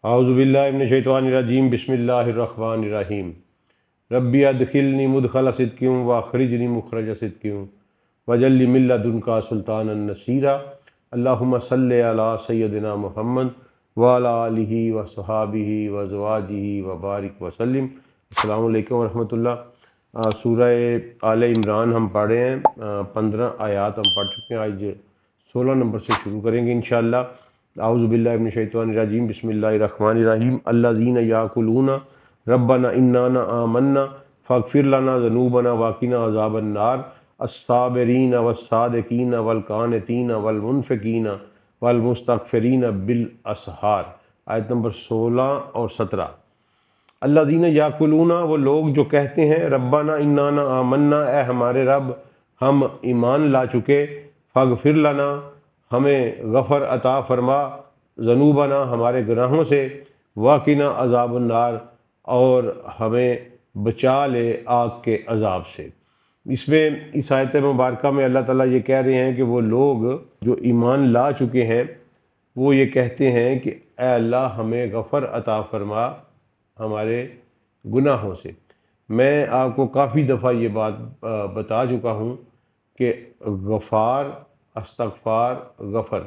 اعوذ باللہ من الشیطان الرجیم بسم اللہ الرحمن الرحیم ربی ادخلنی مدخل صدق واخرجنی مخرج صدق واجعل لی من لدنک سلطانا نصیرا اللہم صلی علی سیدنا محمد وعلی آلہ وصحابہ وازواجہ وبارک وسلم۔ السلام علیکم ورحمۃ اللہ۔ سورہ آل عمران ہم پڑھے ہیں، 15 آیات ہم پڑھ چکے ہیں، آج 16 نمبر سے شروع کریں گے انشاءاللہ۔ اعوذ باللہ من الشیطان الرجیم بسم اللہ الرحمن الرحیم الذین یاکلون ربنا اننا آمنا فاغفر لنا ذنوبنا وقنا عذاب النار الصابرین والصادقین والقانتین والمنفقین والمستغفرین بالاسحار۔ آیت نمبر 16 اور 17۔ الذین یاکلون، وہ لوگ جو کہتے ہیں ربنا اننا آمنا، اے ہمارے رب ہم ایمان لا چکے، فاغفر لنا ہمیں غفر عطا فرما، ذنوبنا ہمارے گناہوں سے، واقنا عذاب النار اور ہمیں بچا لے آگ کے عذاب سے۔ اس آیت مبارکہ میں اللہ تعالیٰ یہ کہہ رہے ہیں کہ وہ لوگ جو ایمان لا چکے ہیں وہ یہ کہتے ہیں کہ اے اللہ ہمیں غفر عطا فرما ہمارے گناہوں سے۔ میں آپ کو کافی دفعہ یہ بات بتا چکا ہوں کہ غفار، استغفار، غفر،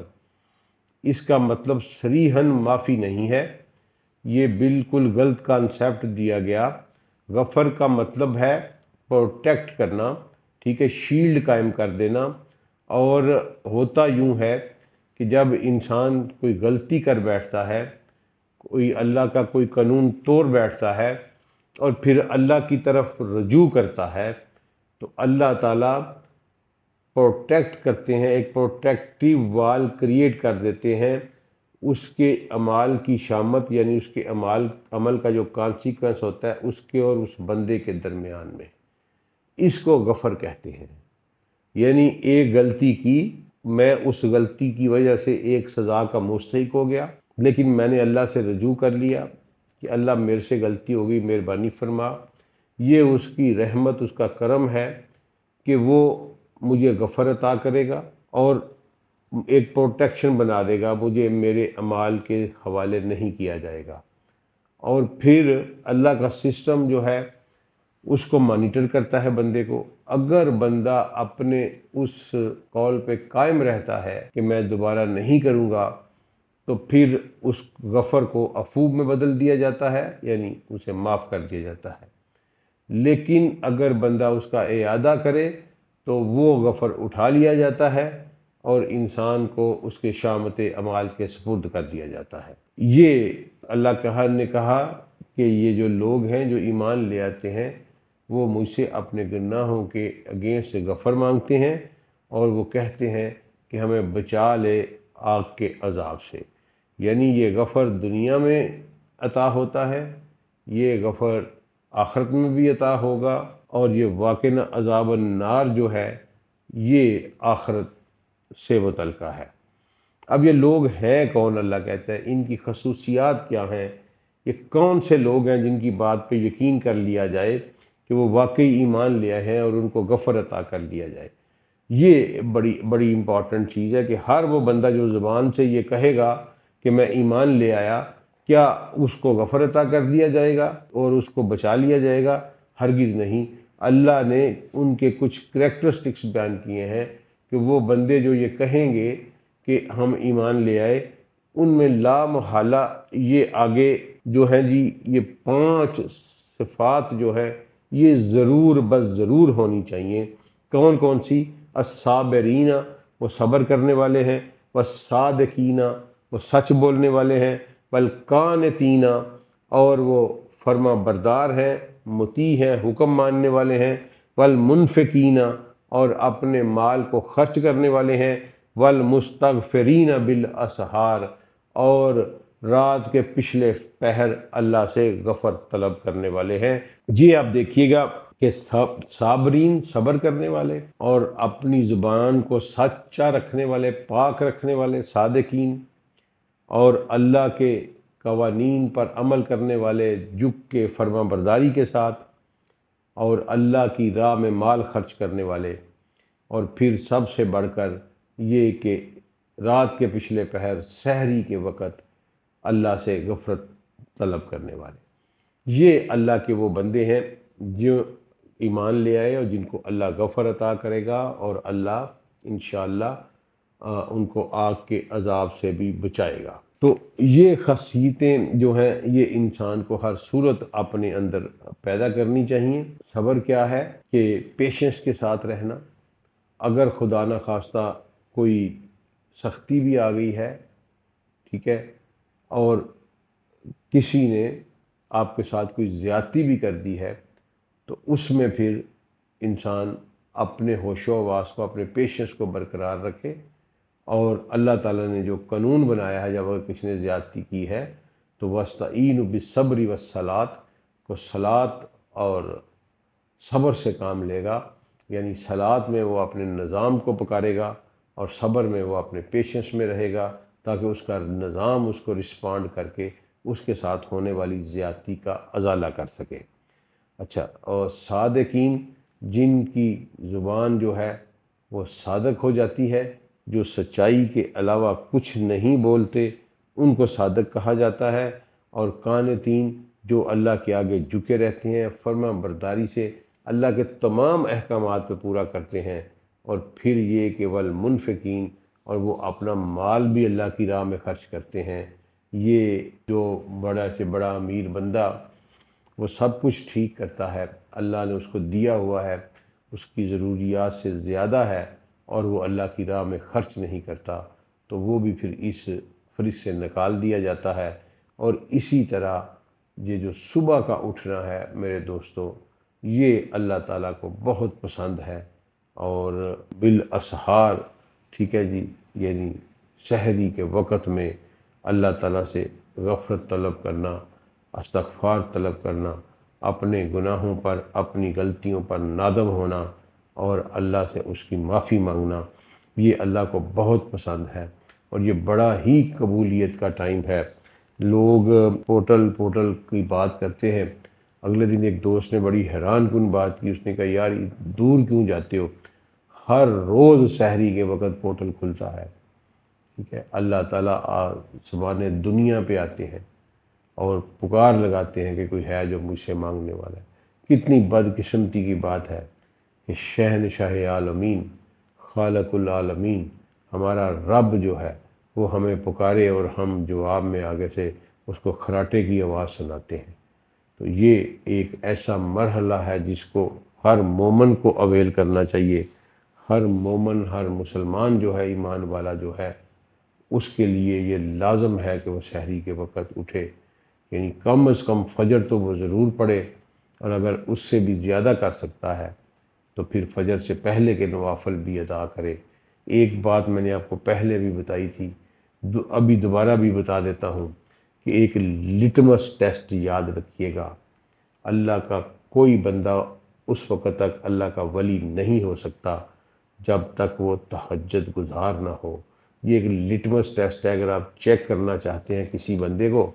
اس کا مطلب صریحاً معافی نہیں ہے، یہ بالکل غلط کانسیپٹ دیا گیا۔ غفر کا مطلب ہے پروٹیکٹ کرنا، ٹھیک ہے، شیلڈ قائم کر دینا۔ اور ہوتا یوں ہے کہ جب انسان کوئی غلطی کر بیٹھتا ہے، کوئی اللہ کا کوئی قانون توڑ بیٹھتا ہے اور پھر اللہ کی طرف رجوع کرتا ہے تو اللہ تعالیٰ پروٹیکٹ کرتے ہیں، ایک پروٹیکٹیو وال کریٹ کر دیتے ہیں اس کے اعمال کی شامت، یعنی اس کے عمل کا جو کانسیکوینس ہوتا ہے اس کے اور اس بندے کے درمیان میں۔ اس کو غفر کہتے ہیں۔ یعنی ایک غلطی کی، میں اس غلطی کی وجہ سے ایک سزا کا مستحق ہو گیا، لیکن میں نے اللہ سے رجوع کر لیا کہ اللہ میرے سے غلطی ہو گئی، مہربانی فرما۔ یہ اس کی رحمت، اس کا کرم ہے کہ وہ مجھے غفر عطا کرے گا اور ایک پروٹیکشن بنا دے گا، مجھے میرے اعمال کے حوالے نہیں کیا جائے گا۔ اور پھر اللہ کا سسٹم جو ہے اس کو مانیٹر کرتا ہے بندے کو۔ اگر بندہ اپنے اس قول پہ قائم رہتا ہے کہ میں دوبارہ نہیں کروں گا تو پھر اس غفر کو عفو میں بدل دیا جاتا ہے، یعنی اسے معاف کر دیا جاتا ہے۔ لیکن اگر بندہ اس کا اعادہ کرے تو وہ غفر اٹھا لیا جاتا ہے اور انسان کو اس کے شامت اعمال کے سپرد کر دیا جاتا ہے۔ یہ اللہ نے کہا کہ یہ جو لوگ ہیں جو ایمان لے آتے ہیں وہ مجھ سے اپنے گناہوں کے اگینسٹ غفر مانگتے ہیں اور وہ کہتے ہیں کہ ہمیں بچا لے آگ کے عذاب سے۔ یعنی یہ غفر دنیا میں عطا ہوتا ہے، یہ غفر آخرت میں بھی عطا ہوگا، اور یہ واقعہ عذاب النار جو ہے یہ آخرت سے متعلقہ ہے۔ اب یہ لوگ ہیں کون؟ اللہ کہتا ہے ان کی خصوصیات کیا ہیں، یہ کون سے لوگ ہیں جن کی بات پہ یقین کر لیا جائے کہ وہ واقعی ایمان لے آئے ہیں اور ان کو غفر عطا کر دیا جائے۔ یہ بڑی امپورٹنٹ چیز ہے کہ ہر وہ بندہ جو زبان سے یہ کہے گا کہ میں ایمان لے آیا، کیا اس کو غفر عطا کر دیا جائے گا اور اس کو بچا لیا جائے گا؟ ہرگز نہیں۔ اللہ نے ان کے کچھ کریکٹرسٹکس بیان کیے ہیں کہ وہ بندے جو یہ کہیں گے کہ ہم ایمان لے آئے، ان میں لا محالہ یہ آگے جو ہیں جی یہ 5 صفات جو ہے یہ ضرور بس ضرور ہونی چاہیے۔ کون کون سی؟ الصابرین، وہ صبر کرنے والے ہیں، والصادقین، وہ سچ بولنے والے ہیں، والقانتین، اور وہ فرما بردار ہیں، مطیع ہیں، حکم ماننے والے ہیں، والمنفقین، اور اپنے مال کو خرچ کرنے والے ہیں، والمستغفرین بالاسحار، اور رات کے پچھلے پہر اللہ سے غفر طلب کرنے والے ہیں۔ جی آپ دیکھیے گا کہ صابرین، صبر کرنے والے، اور اپنی زبان کو سچا رکھنے والے، پاک رکھنے والے، صادقین، اور اللہ کے قوانین پر عمل کرنے والے جھک کے فرما برداری کے ساتھ، اور اللہ کی راہ میں مال خرچ کرنے والے، اور پھر سب سے بڑھ کر یہ کہ رات کے پچھلے پہر سحری کے وقت اللہ سے غفرت طلب کرنے والے۔ یہ اللہ کے وہ بندے ہیں جو ایمان لے آئے اور جن کو اللہ غفر عطا کرے گا، اور اللہ انشاءاللہ ان کو آگ کے عذاب سے بھی بچائے گا۔ تو یہ خاصیتیں جو ہیں یہ انسان کو ہر صورت اپنے اندر پیدا کرنی چاہیے۔ صبر کیا ہے کہ پیشنس کے ساتھ رہنا۔ اگر خدا نہ خواستہ کوئی سختی بھی آ گئی ہے، ٹھیک ہے، اور کسی نے آپ کے ساتھ کوئی زیادتی بھی کر دی ہے، تو اس میں پھر انسان اپنے ہوش و حواس کو، اپنے پیشنس کو برقرار رکھے، اور اللہ تعالیٰ نے جو قانون بنایا ہے جب اگر کسی نے زیادتی کی ہے تو وَاسْتَعِینُوا بِالصَّبْرِ وَالصَّلَاةِ کو صلاۃ اور صبر سے کام لے گا، یعنی صلاۃ میں وہ اپنے نظام کو پکارے گا اور صبر میں وہ اپنے پیشنس میں رہے گا، تاکہ اس کا نظام اس کو رسپانڈ کر کے اس کے ساتھ ہونے والی زیادتی کا ازالہ کر سکے۔ اچھا، اور صادقین، جن کی زبان جو ہے وہ صادق ہو جاتی ہے، جو سچائی کے علاوہ کچھ نہیں بولتے، ان کو صادق کہا جاتا ہے۔ اور قانتین، جو اللہ کے آگے جھکے رہتے ہیں، فرما برداری سے اللہ کے تمام احکامات پہ پورا کرتے ہیں۔ اور پھر یہ کہ والمنفقین، اور وہ اپنا مال بھی اللہ کی راہ میں خرچ کرتے ہیں۔ یہ جو بڑا سے بڑا امیر بندہ وہ سب کچھ ٹھیک کرتا ہے، اللہ نے اس کو دیا ہوا ہے، اس کی ضروریات سے زیادہ ہے، اور وہ اللہ کی راہ میں خرچ نہیں کرتا، تو وہ بھی پھر اس فہرست سے نکال دیا جاتا ہے۔ اور اسی طرح یہ جو صبح کا اٹھنا ہے میرے دوستو، یہ اللہ تعالیٰ کو بہت پسند ہے۔ اور بالاسحار، ٹھیک ہے جی، یعنی سحری کے وقت میں اللہ تعالیٰ سے غفرت طلب کرنا، استغفار طلب کرنا، اپنے گناہوں پر، اپنی غلطیوں پر نادم ہونا اور اللہ سے اس کی معافی مانگنا، یہ اللہ کو بہت پسند ہے، اور یہ بڑا ہی قبولیت کا ٹائم ہے۔ لوگ پورٹل کی بات کرتے ہیں، اگلے دن ایک دوست نے بڑی حیران کن بات کی، اس نے کہا یار دور کیوں جاتے ہو، ہر روز سحری کے وقت پورٹل کھلتا ہے، ٹھیک ہے، اللہ تعالیٰ سبحانہ دنیا پہ آتے ہیں اور پکار لگاتے ہیں کہ کوئی ہے جو مجھ سے مانگنے والا ہے۔ کتنی بدقسمتی کی بات ہے کہ شہنشاہ عالمین، خالق العالمین، ہمارا رب جو ہے وہ ہمیں پکارے اور ہم جواب میں آگے سے اس کو خراٹے کی آواز سناتے ہیں۔ تو یہ ایک ایسا مرحلہ ہے جس کو ہر مومن کو اویل کرنا چاہیے۔ ہر مومن، ہر مسلمان جو ہے، ایمان والا جو ہے، اس کے لیے یہ لازم ہے کہ وہ سحری کے وقت اٹھے، یعنی کم از کم فجر تو وہ ضرور پڑھے، اور اگر اس سے بھی زیادہ کر سکتا ہے تو پھر فجر سے پہلے کے نوافل بھی ادا کرے۔ ایک بات میں نے آپ کو پہلے بھی بتائی تھی، ابھی دوبارہ بھی بتا دیتا ہوں کہ ایک لٹمس ٹیسٹ یاد رکھیے گا، اللہ کا کوئی بندہ اس وقت تک اللہ کا ولی نہیں ہو سکتا جب تک وہ تہجد گزار نہ ہو۔ یہ ایک لٹمس ٹیسٹ ہے، اگر آپ چیک کرنا چاہتے ہیں کسی بندے کو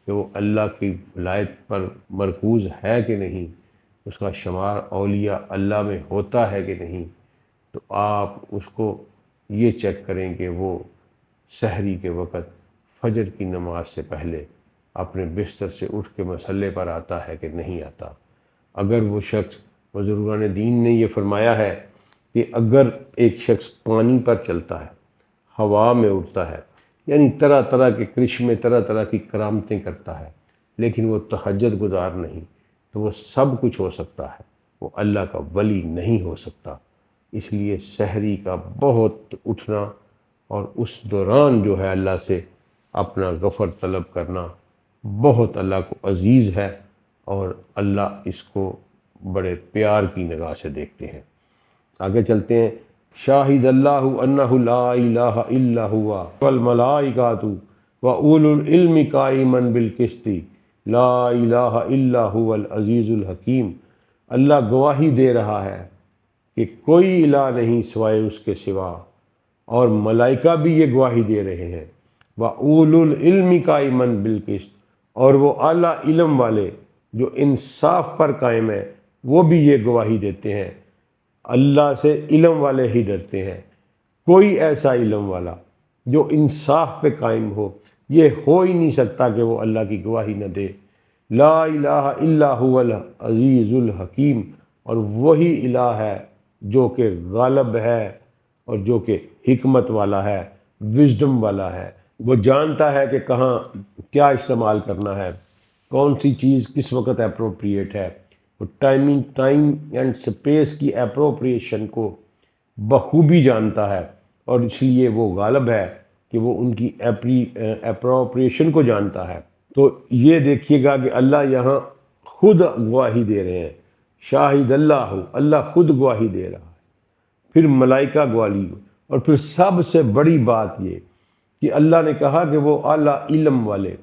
کہ وہ اللہ کی ولایت پر مرکوز ہے کہ نہیں، اس کا شمار اولیاء اللہ میں ہوتا ہے کہ نہیں، تو آپ اس کو یہ چیک کریں کہ وہ سحری کے وقت فجر کی نماز سے پہلے اپنے بستر سے اٹھ کے مصلے پر آتا ہے کہ نہیں آتا۔ اگر وہ شخص، بزرگان دین نے یہ فرمایا ہے کہ اگر ایک شخص پانی پر چلتا ہے، ہوا میں اڑتا ہے، یعنی طرح طرح کے کرشمے، طرح طرح کی کرامتیں کرتا ہے، لیکن وہ تہجد گزار نہیں، تو وہ سب کچھ ہو سکتا ہے، وہ اللہ کا ولی نہیں ہو سکتا۔ اس لیے سحری کا بہت اٹھنا اور اس دوران جو ہے اللہ سے اپنا غفر طلب کرنا بہت اللہ کو عزیز ہے، اور اللہ اس کو بڑے پیار کی نگاہ سے دیکھتے ہیں۔ آگے چلتے ہیں۔ شاہد اللہ انہ لا الہ الا ہوا والملائکۃ واولو العلم قائما بالقسط لا الہ الا هو العزیز الحکیم۔ اللہ گواہی دے رہا ہے کہ کوئی الہ نہیں سوائے اس کے سوا، اور ملائکہ بھی یہ گواہی دے رہے ہیں، واولو العلم قائما بالقسط، اور وہ اعلیٰ علم والے جو انصاف پر قائم ہیں وہ بھی یہ گواہی دیتے ہیں۔ اللہ سے علم والے ہی ڈرتے ہیں، کوئی ایسا علم والا جو انصاف پہ قائم ہو، یہ ہو ہی نہیں سکتا کہ وہ اللہ کی گواہی نہ دے۔ لا الہ الا هو العزیز الحکیم، اور وہی الہ ہے جو کہ غالب ہے اور جو کہ حکمت والا ہے، وزڈم والا ہے۔ وہ جانتا ہے کہ کہاں کیا استعمال کرنا ہے، کون سی چیز کس وقت اپروپریٹ ہے۔ وہ ٹائم اینڈ سپیس کی اپروپریشن کو بخوبی جانتا ہے، اور اس لیے وہ غالب ہے کہ وہ ان کی اپروپریشن کو جانتا ہے۔ تو یہ دیکھیے گا کہ اللہ یہاں خود گواہی دے رہے ہیں، شاہد اللہ، اللہ خود گواہی دے رہا ہے، پھر ملائکہ گواہی، اور پھر سب سے بڑی بات یہ کہ اللہ نے کہا کہ وہ اعلیٰ علم والے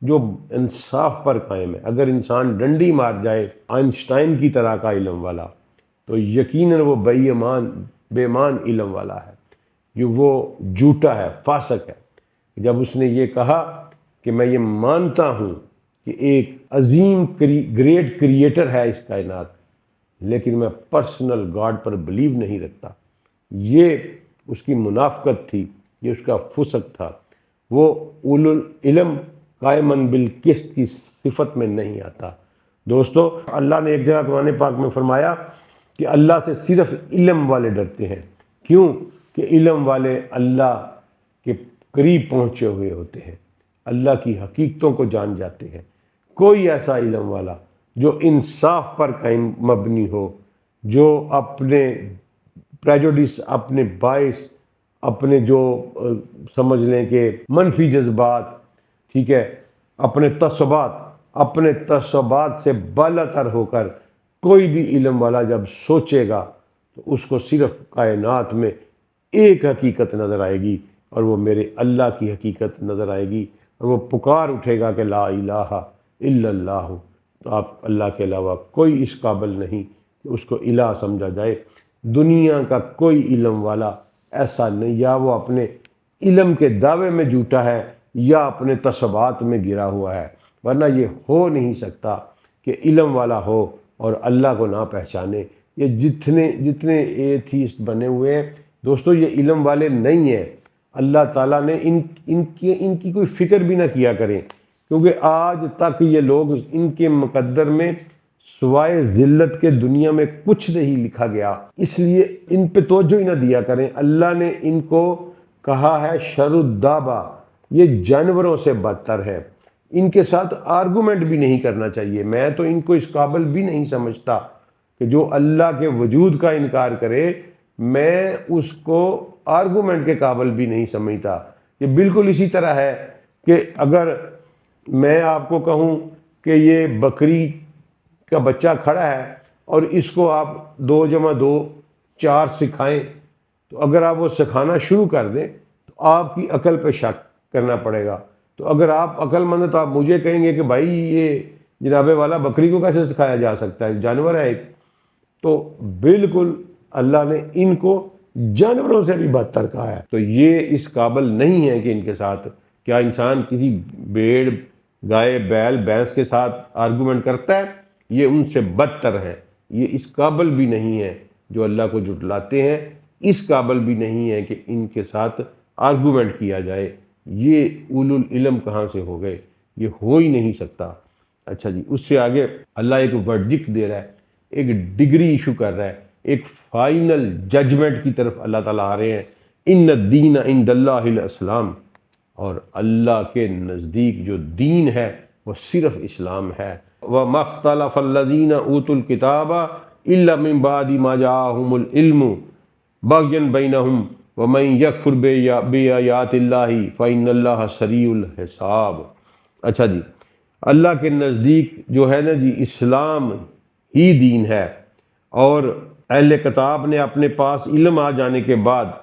جو انصاف پر قائم ہے۔ اگر انسان ڈنڈی مار جائے آئنسٹائن کی طرح کا علم والا، تو یقیناً وہ بے ایمان علم والا ہے، یہ وہ جھوٹا ہے، فاسق ہے۔ جب اس نے یہ کہا کہ میں یہ مانتا ہوں کہ ایک عظیم گریٹ کریٹر ہے اس کائنات، لیکن میں پرسنل گاڈ پر بلیو نہیں رکھتا، یہ اس کی منافقت تھی، یہ اس کا فسق تھا۔ وہ اولو العلم قائماً بالقسط کی صفت میں نہیں آتا۔ دوستو، اللہ نے ایک جگہ قرآن پاک میں فرمایا کہ اللہ سے صرف علم والے ڈرتے ہیں۔ کیوں؟ کہ علم والے اللہ کے قریب پہنچے ہوئے ہوتے ہیں، اللہ کی حقیقتوں کو جان جاتے ہیں۔ کوئی ایسا علم والا جو انصاف پر قائم مبنی ہو، جو اپنے پریجوڈس، اپنے باعث، اپنے جو سمجھ لیں کہ منفی جذبات، ٹھیک ہے، اپنے تعصبات سے بالا تر ہو کر کوئی بھی علم والا جب سوچے گا تو اس کو صرف کائنات میں ایک حقیقت نظر آئے گی، اور وہ میرے اللہ کی حقیقت نظر آئے گی، اور وہ پکار اٹھے گا کہ لا الہ الا اللہ، تو آپ اللہ کے علاوہ کوئی اس قابل نہیں کہ اس کو الہ سمجھا جائے۔ دنیا کا کوئی علم والا ایسا نہیں، یا وہ اپنے علم کے دعوے میں جھوٹا ہے یا اپنے تعصبات میں گرا ہوا ہے، ورنہ یہ ہو نہیں سکتا کہ علم والا ہو اور اللہ کو نہ پہچانے۔ یہ جتنے ایتھیسٹ بنے ہوئے ہیں دوستو، یہ علم والے نہیں ہیں۔ اللہ تعالیٰ نے ان کی کوئی فکر بھی نہ کیا کریں، کیونکہ آج تک یہ لوگ، ان کے مقدر میں سوائے ذلت کے دنیا میں کچھ نہیں لکھا گیا، اس لیے ان پہ توجہ ہی نہ دیا کریں۔ اللہ نے ان کو کہا ہے شر الدابہ، یہ جانوروں سے بدتر ہے، ان کے ساتھ آرگومنٹ بھی نہیں کرنا چاہیے۔ میں تو ان کو اس قابل بھی نہیں سمجھتا کہ جو اللہ کے وجود کا انکار کرے، میں اس کو آرگومنٹ کے قابل بھی نہیں سمجھتا۔ یہ بالکل اسی طرح ہے کہ اگر میں آپ کو کہوں کہ یہ بکری کا بچہ کھڑا ہے اور اس کو آپ 2 + 2 4 سکھائیں، تو اگر آپ وہ سکھانا شروع کر دیں تو آپ کی عقل پہ شک کرنا پڑے گا۔ تو اگر آپ عقل مند ہیں تو آپ مجھے کہیں گے کہ بھائی یہ جناب والا بکری کو کیسے سکھایا جا سکتا ہے، جانور ہے ایک۔ تو بالکل اللہ نے ان کو جانوروں سے بھی بدتر کہا ہے، تو یہ اس قابل نہیں ہے کہ ان کے ساتھ، کیا انسان کسی بھیڑ، گائے، بیل، بھینس کے ساتھ آرگومنٹ کرتا ہے؟ یہ ان سے بدتر ہے، یہ اس قابل بھی نہیں ہے جو اللہ کو جھٹلاتے ہیں، اس قابل بھی نہیں ہے کہ ان کے ساتھ آرگومنٹ کیا جائے۔ یہ اولو العلم کہاں سے ہو گئے؟ یہ ہو ہی نہیں سکتا۔ اچھا جی، اس سے آگے اللہ ایک ورڈکٹ دے رہا ہے، ایک ڈگری ایشو کر رہا ہے، ایک فائنل ججمنٹ کی طرف اللہ تعالیٰ آ رہے ہیں۔ ان الدین عند اللہ الاسلام، اور اللہ کے نزدیک جو دین ہے وہ صرف اسلام ہے۔ وَمَا اخْتَلَفَ الَّذِينَ أُوتُوا الْكِتَابَ إِلَّا مِن بَعْدِ مَا جَاءَهُمُ الْعِلْمُ بَغْيًا بَيْنَهُمْ وَمَن يَكْفُرْ بِآيَاتِ اللَّهِ فَإِنَّ اللَّهَ سَرِيعُ الْحِسَابِ۔ اچھا جی، اللہ کے نزدیک جو ہے نا جی، اسلام ہی دین ہے، اور اہل کتاب نے اپنے پاس علم آ جانے کے بعد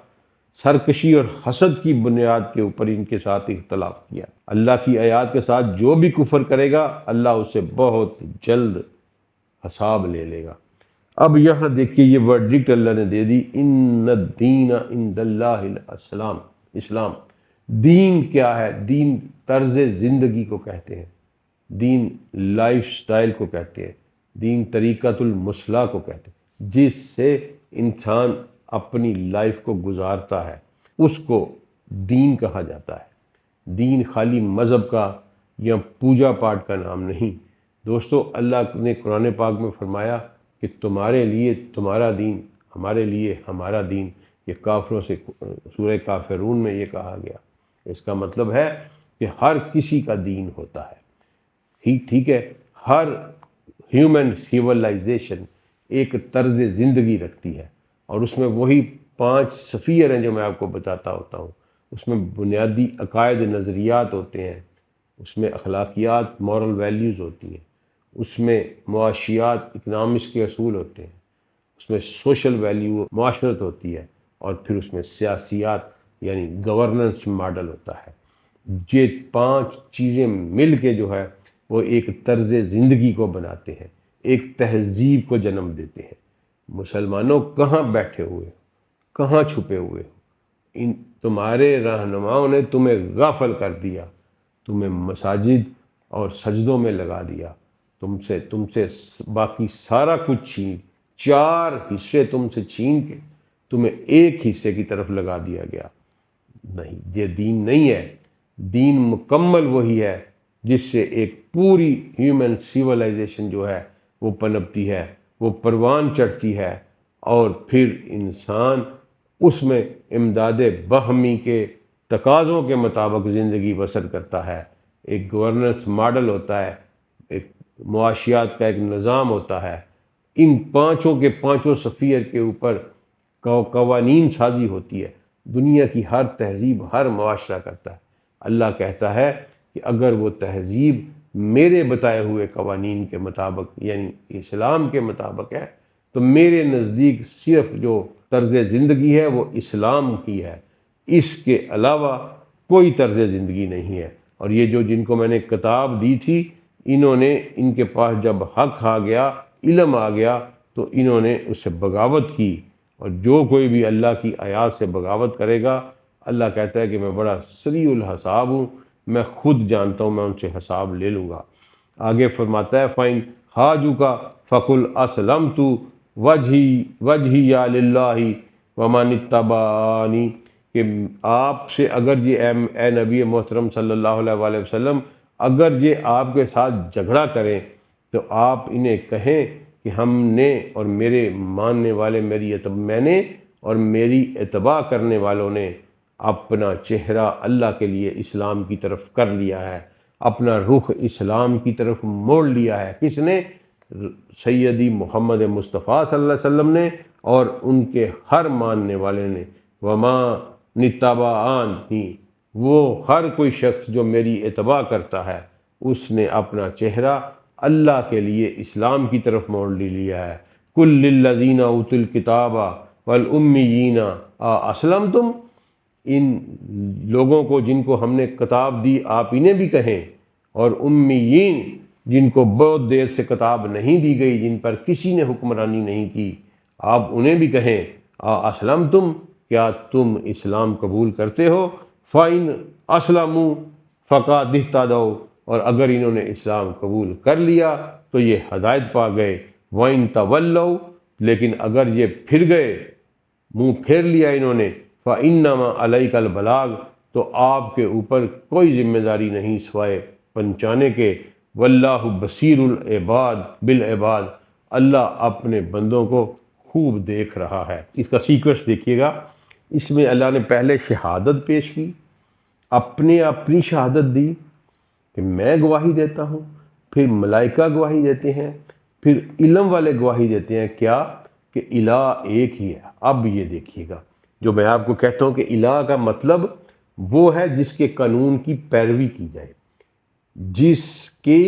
سرکشی اور حسد کی بنیاد کے اوپر ان کے ساتھ اختلاف کیا۔ اللہ کی آیات کے ساتھ جو بھی کفر کرے گا اللہ اسے بہت جلد حساب لے لے گا۔ اب یہاں دیکھیے یہ ورڈکٹ اللہ نے دے دی، ان الدین عند اللہ الاسلام، اسلام۔ دین کیا ہے؟ دین طرز زندگی کو کہتے ہیں، دین لائف سٹائل کو کہتے ہیں، دین طریقۃ المثلیٰ کو کہتے ہیں، جس سے انسان اپنی لائف کو گزارتا ہے، اس کو دین کہا جاتا ہے۔ دین خالی مذہب کا یا پوجا پاٹ کا نام نہیں۔ دوستو، اللہ نے قرآن پاک میں فرمایا کہ تمہارے لیے تمہارا دین، ہمارے لیے ہمارا دین۔ یہ کافروں سے سورہ کافرون میں یہ کہا گیا۔ اس کا مطلب ہے کہ ہر کسی کا دین ہوتا ہے، ٹھیک ہے۔ ہر ہیومن سیولائزیشن ایک طرز زندگی رکھتی ہے، اور اس میں وہی 5 سفیر ہیں جو میں آپ کو بتاتا ہوتا ہوں۔ اس میں بنیادی عقائد، نظریات ہوتے ہیں، اس میں اخلاقیات، مورل ویلیوز ہوتی ہیں، اس میں معاشیات، اکنامکس کے اصول ہوتے ہیں، اس میں سوشل ویلیو، معاشرت ہوتی ہے، اور پھر اس میں سیاسیات یعنی گورننس ماڈل ہوتا ہے۔ یہ 5 چیزیں مل کے جو ہے وہ ایک طرز زندگی کو بناتے ہیں، ایک تہذیب کو جنم دیتے ہیں۔ مسلمانوں کہاں بیٹھے ہوئے ہو، کہاں چھپے ہوئے ہو؟ ان تمہارے رہنماؤں نے تمہیں غافل کر دیا، تمہیں مساجد اور سجدوں میں لگا دیا، تم سے باقی سارا کچھ چھین، 4 حصے تم سے چھین کے تمہیں ایک حصے کی طرف لگا دیا گیا۔ نہیں، یہ دین نہیں ہے۔ دین مکمل وہی ہے جس سے ایک پوری ہیومن سیولائزیشن جو ہے وہ پنپتی ہے، وہ پروان چڑھتی ہے، اور پھر انسان اس میں امداد باہمی کے تقاضوں کے مطابق زندگی بسر کرتا ہے۔ ایک گورننس ماڈل ہوتا ہے، ایک معاشیات کا ایک نظام ہوتا ہے۔ ان 5 کے 5 سفیر کے اوپر قوانین سازی ہوتی ہے۔ دنیا کی ہر تہذیب، ہر معاشرہ کرتا ہے۔ اللہ کہتا ہے کہ اگر وہ تہذیب میرے بتائے ہوئے قوانین کے مطابق یعنی اسلام کے مطابق ہے تو میرے نزدیک صرف جو طرز زندگی ہے وہ اسلام کی ہے، اس کے علاوہ کوئی طرز زندگی نہیں ہے۔ اور یہ جن کو میں نے کتاب دی تھی، انہوں نے، ان کے پاس جب حق آ گیا، علم آ گیا، تو انہوں نے اس سے بغاوت کی۔ اور جو کوئی بھی اللہ کی آیات سے بغاوت کرے گا، اللہ کہتا ہے کہ میں بڑا سریع الحساب ہوں، میں خود جانتا ہوں، میں ان سے حساب لے لوں گا۔ آگے فرماتا ہے فَإِنْ حَاجُوكَ فَقُلْ أَسْلَمْتُ وَجْهِيَ لِلَّهِ وَمَنِ اتَّبَعَنِي، کہ آپ سے اگر یہ اے نبی محترم صلی اللہ علیہ وسلم، اگر یہ آپ کے ساتھ جھگڑا کریں تو آپ انہیں کہیں کہ ہم نے اور میرے ماننے والے میں نے اور میری اتباع کرنے والوں نے اپنا چہرہ اللہ کے لیے اسلام کی طرف کر لیا ہے، اپنا رخ اسلام کی طرف موڑ لیا ہے۔ کس نے؟ سیدی محمد مصطفیٰ صلی اللہ علیہ وسلم نے اور ان کے ہر ماننے والے نے۔ وما نتبعانی، وہ ہر کوئی شخص جو میری اتباع کرتا ہے اس نے اپنا چہرہ اللہ کے لیے اسلام کی طرف موڑ لیا ہے۔ کل للذین اوتوا الکتاب والامیین اسلمتم، ان لوگوں کو جن کو ہم نے کتاب دی آپ انہیں بھی کہیں، اور امیین جن کو بہت دیر سے کتاب نہیں دی گئی، جن پر کسی نے حکمرانی نہیں کی، آپ انہیں بھی کہیں اسلمتم، کیا تم اسلام قبول کرتے ہو؟ فَإِنْ أَسْلَمُوا فَقَدِ اهْتَدَوْا، اور اگر انہوں نے اسلام قبول کر لیا تو یہ ہدایت پا گئے۔ وَإِنْ تَوَلَّوْا، لیکن اگر یہ پھر گئے، منہ پھیر لیا انہوں نے، فَإِنَّمَا عَلَيْكَ الْبَلَاغُ، تو آپ کے اوپر کوئی ذمہ داری نہیں سوائے پہنچانے کے۔ وَاللَّهُ بَصِيرُ الْعِبَادِ بِالْعِبَادِ، اللہ اپنے بندوں کو خوب دیکھ رہا ہے۔ اس کا سیکوینس دیکھیے گا، اس میں اللہ نے پہلے شہادت پیش کی، اپنی شہادت دی کہ میں گواہی دیتا ہوں، پھر ملائکہ گواہی دیتے ہیں، پھر علم والے گواہی دیتے ہیں، کیا؟ کہ الہ ایک ہی ہے۔ اب یہ دیکھیے گا، جو میں آپ کو کہتا ہوں کہ الہ کا مطلب وہ ہے جس کے قانون کی پیروی کی جائے، جس کے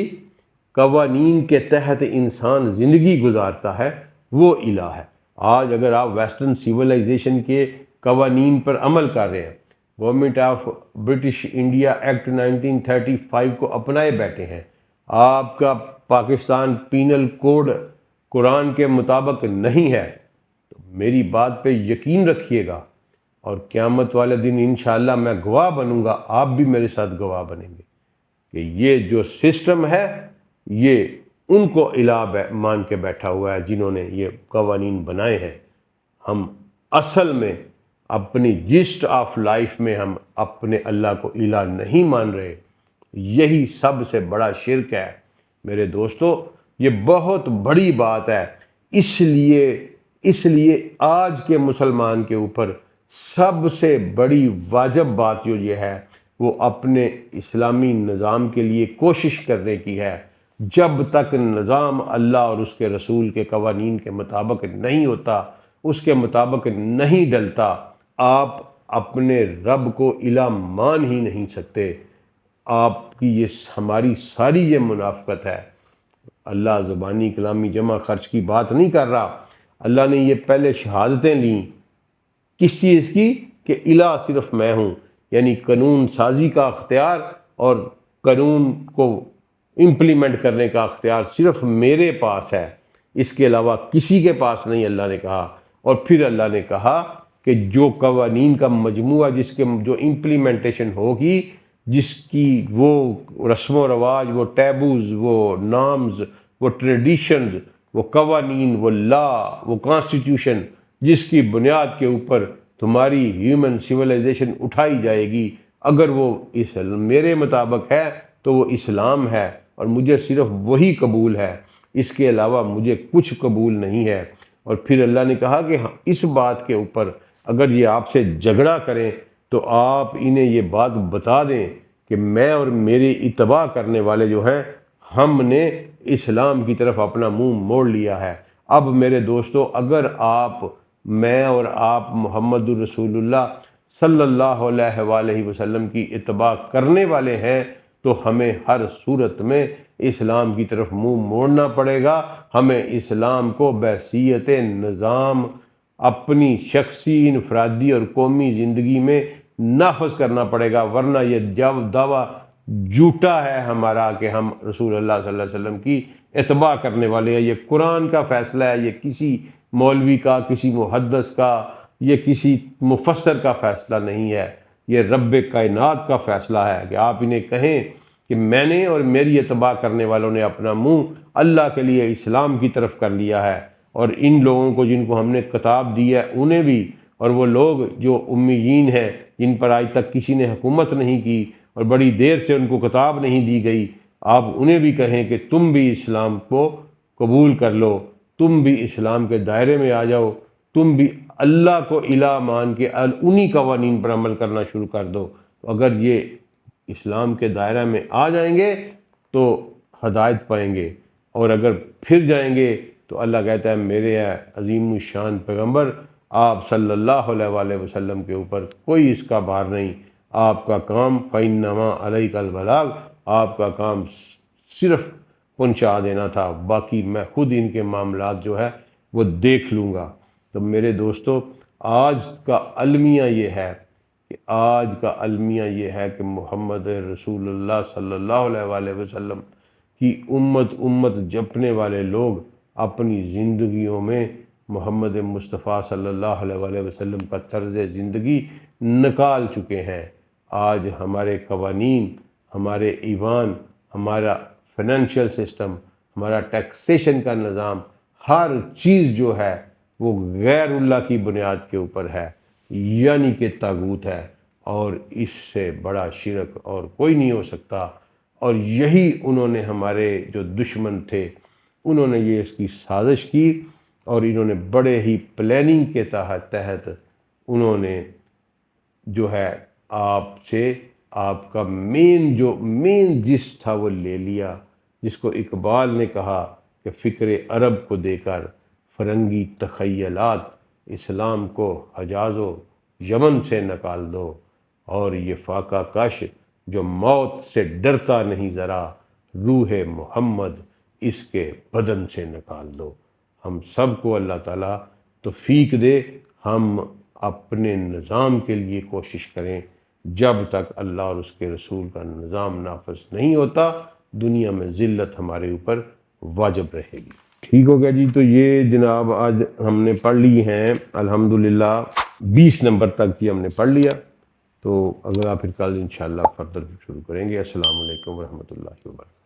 قوانین کے تحت انسان زندگی گزارتا ہے، وہ الہ ہے۔ آج اگر آپ ویسٹرن سیولائزیشن کے قوانین پر عمل کر رہے ہیں، government of British India act 1935 کو اپنائے بیٹھے ہیں، آپ کا پاکستان پینل کوڈ قرآن کے مطابق نہیں ہے، تو میری بات پہ یقین رکھیے گا، اور قیامت والے دن انشاءاللہ میں گواہ بنوں گا، آپ بھی میرے ساتھ گواہ بنیں گے کہ یہ جو سسٹم ہے یہ ان کو الہ مان کے بیٹھا ہوا ہے جنہوں نے یہ قوانین بنائے ہیں۔ ہم اصل میں اپنی جسٹ آف لائف میں ہم اپنے اللہ کو الہ نہیں مان رہے، یہی سب سے بڑا شرک ہے میرے دوستو۔ یہ بہت بڑی بات ہے۔ اس لیے آج کے مسلمان کے اوپر سب سے بڑی واجب بات جو یہ ہے وہ اپنے اسلامی نظام کے لیے کوشش کرنے کی ہے۔ جب تک نظام اللہ اور اس کے رسول کے قوانین کے مطابق نہیں ہوتا، اس کے مطابق نہیں ڈلتا، آپ اپنے رب کو الہ مان ہی نہیں سکتے۔ آپ کی ہماری ساری یہ منافقت ہے۔ اللہ زبانی کلامی جمع خرچ کی بات نہیں کر رہا۔ اللہ نے یہ پہلے شہادتیں لیں کس چیز کی؟ کہ الہ صرف میں ہوں، یعنی قانون سازی کا اختیار اور قانون کو امپلیمنٹ کرنے کا اختیار صرف میرے پاس ہے، اس کے علاوہ کسی کے پاس نہیں، اللہ نے کہا۔ اور پھر اللہ نے کہا کہ جو قوانین کا مجموعہ جس کے جو امپلیمنٹیشن ہوگی، جس کی وہ رسم و رواج، وہ ٹیبوز، وہ نامز، وہ ٹریڈیشنز، وہ قوانین، وہ لا، وہ کانسٹیٹیوشن، جس کی بنیاد کے اوپر تمہاری ہیومن سویلائزیشن اٹھائی جائے گی، اگر وہ میرے مطابق ہے تو وہ اسلام ہے، اور مجھے صرف وہی قبول ہے، اس کے علاوہ مجھے کچھ قبول نہیں ہے۔ اور پھر اللہ نے کہا کہ اس بات کے اوپر اگر یہ آپ سے جھگڑا کریں تو آپ انہیں یہ بات بتا دیں کہ میں اور میری اتباع کرنے والے جو ہیں، ہم نے اسلام کی طرف اپنا منہ موڑ لیا ہے۔ اب میرے دوستو، اگر میں اور آپ محمد الرسول اللہ صلی اللہ علیہ وآلہ وسلم کی اتباع کرنے والے ہیں تو ہمیں ہر صورت میں اسلام کی طرف منہ موڑنا پڑے گا۔ ہمیں اسلام کو بحیثیت نظام اپنی شخصی، انفرادی اور قومی زندگی میں نافذ کرنا پڑے گا، ورنہ یہ دعویٰ جھوٹا ہے ہمارا کہ ہم رسول اللہ صلی اللہ علیہ وسلم کی اتباع کرنے والے ہیں۔ یہ قرآن کا فیصلہ ہے، یہ کسی مولوی کا، کسی محدث کا، یہ کسی مفسر کا فیصلہ نہیں ہے، یہ رب کائنات کا فیصلہ ہے کہ آپ انہیں کہیں کہ میں نے اور میری اتباع کرنے والوں نے اپنا منہ اللہ کے لیے اسلام کی طرف کر لیا ہے۔ اور ان لوگوں کو جن کو ہم نے کتاب دی ہے انہیں بھی، اور وہ لوگ جو امیین ہیں جن پر آج تک کسی نے حکومت نہیں کی اور بڑی دیر سے ان کو کتاب نہیں دی گئی، آپ انہیں بھی کہیں کہ تم بھی اسلام کو قبول کر لو، تم بھی اسلام کے دائرے میں آ جاؤ، تم بھی اللہ کو الہ مان کے انہی قوانین پر عمل کرنا شروع کر دو۔ تو اگر یہ اسلام کے دائرہ میں آ جائیں گے تو ہدایت پائیں گے، اور اگر پھر جائیں گے تو اللہ کہتا ہے میرے عظیم الشان پیغمبر آپ صلی اللہ علیہ وآلہ وسلم کے اوپر کوئی اس کا بھار نہیں، آپ کا کام فَإِنَّمَا عَلَيْكَ الْبَلَاغُ، آپ کا کام صرف پہنچا دینا تھا، باقی میں خود ان کے معاملات جو ہے وہ دیکھ لوں گا۔ تو میرے دوستو، آج کا المیہ یہ ہے کہ محمد رسول اللہ صلی اللہ علیہ وآلہ وسلم کی امت جپنے والے لوگ اپنی زندگیوں میں محمد مصطفیٰ صلی اللہ علیہ وآلہ وسلم کا طرز زندگی نکال چکے ہیں۔ آج ہمارے قوانین، ہمارے ایوان، ہمارا فائنینشیل سسٹم، ہمارا ٹیکسیشن کا نظام، ہر چیز جو ہے وہ غیر اللہ کی بنیاد کے اوپر ہے، یعنی کہ طاغوت ہے، اور اس سے بڑا شرک اور کوئی نہیں ہو سکتا۔ اور یہی انہوں نے، ہمارے جو دشمن تھے، انہوں نے یہ اس کی سازش کی، اور انہوں نے بڑے ہی پلاننگ کے تحت انہوں نے جو ہے آپ سے آپ کا مین جس تھا وہ لے لیا، جس کو اقبال نے کہا کہ فکر عرب کو دے کر فرنگی تخیلات، اسلام کو حجاز و یمن سے نکال دو، اور یہ فاقہ کش جو موت سے ڈرتا نہیں ذرا، روح محمد اس کے بدن سے نکال دو۔ ہم سب کو اللہ تعالیٰ توفیق دے، ہم اپنے نظام کے لیے کوشش کریں۔ جب تک اللہ اور اس کے رسول کا نظام نافذ نہیں ہوتا، دنیا میں ذلت ہمارے اوپر واجب رہے گی۔ ٹھیک ہو گیا جی، تو یہ جناب آج ہم نے پڑھ لی ہیں الحمدللہ 20 نمبر تک کی ہم نے پڑھ لیا، تو اگلا پھر کل انشاءاللہ فردر شروع کریں گے۔ السلام علیکم ورحمۃ اللہ وبرکاتہ۔